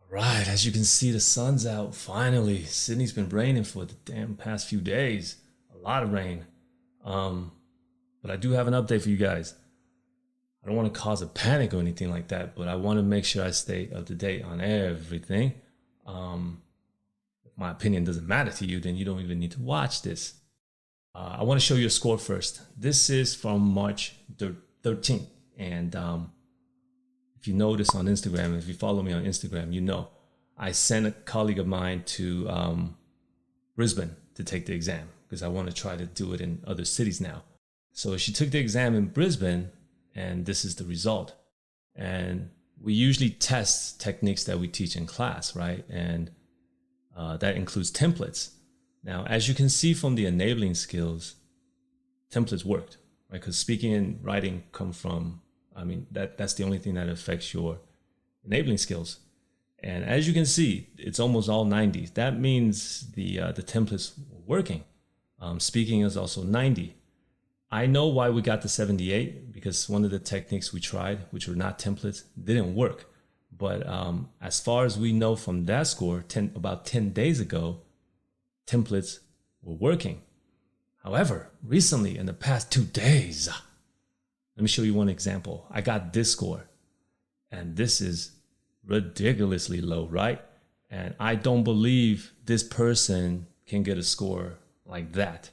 Right, as you can see, the sun's out finally. Sydney's been raining for the damn past few days. A lot of rain. Um, but I do have an update for you guys. I don't want to cause a panic or anything like that, but I want to make sure I stay up to date on everything. If my opinion doesn't matter to you, then you don't even need to watch this. I want to show you a score first. This is from March 13th. And if you notice on Instagram, if you follow me on Instagram, you know I sent a colleague of mine to Brisbane to take the exam because I want to try to do it in other cities now. So she took the exam in Brisbane, and this is the result. And we usually test techniques that we teach in class, right? And that includes templates. Now, as you can see from the enabling skills, templates worked, right? Because speaking and writing come from, that's the only thing that affects your enabling skills. And as you can see, it's almost all 90s. That means the templates were working. Speaking is also 90. I know why we got the 78, because one of the techniques we tried, which were not templates, didn't work. But as far as we know from that score, about 10 days ago, templates were working. However, recently, in the past 2 days, let me show you one example. I got this score, and this is ridiculously low, right? And I don't believe this person can get a score like that.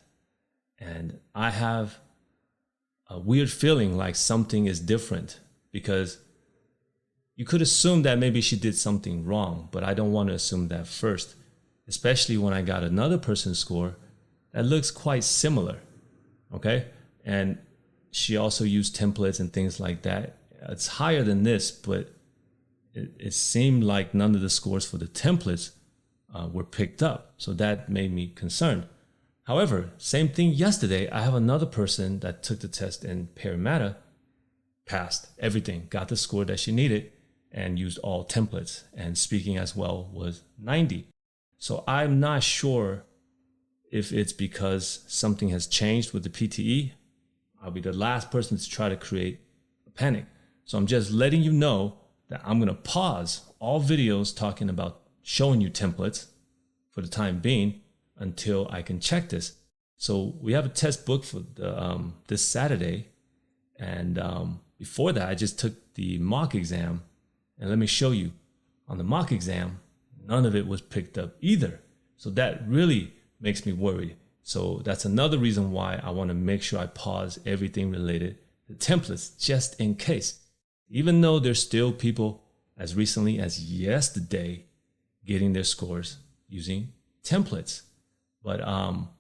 And I have a weird feeling like something is different, because you could assume that maybe she did something wrong, but I don't want to assume that first, especially when I got another person's score that looks quite similar, okay? And she also used templates and things like that. It's higher than this, but it seemed like none of the scores for the templates were picked up. So that made me concerned. However, same thing yesterday. I have another person that took the test in Parramatta, passed everything, got the score that she needed, and used all templates. And speaking as well was 90. So I'm not sure if it's because something has changed with the PTE. I'll be the last person to try to create a panic. So I'm just letting you know that I'm going to pause all videos talking about showing you templates for the time being until I can check this. So we have a test booked for this Saturday. And before that, I just took the mock exam. And let me show you, on the mock exam, none of it was picked up either. So that really makes me worried. So that's another reason why I want to make sure I pause everything related to templates, just in case. Even though there's still people as recently as yesterday getting their scores using templates. But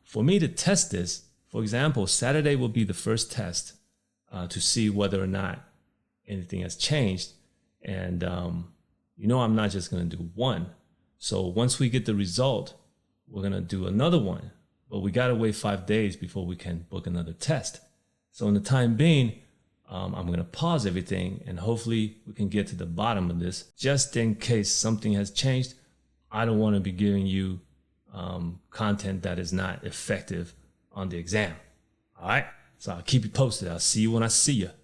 for me to test this, for example, Saturday will be the first test to see whether or not anything has changed. And I'm not just going to do one. So once we get the result, we're going to do another one. But we got to wait 5 days before we can book another test. So in the time being, I'm going to pause everything, and hopefully we can get to the bottom of this. Just in case something has changed, I don't want to be giving you content that is not effective on the exam. All right? So I'll keep you posted. I'll see you when I see you.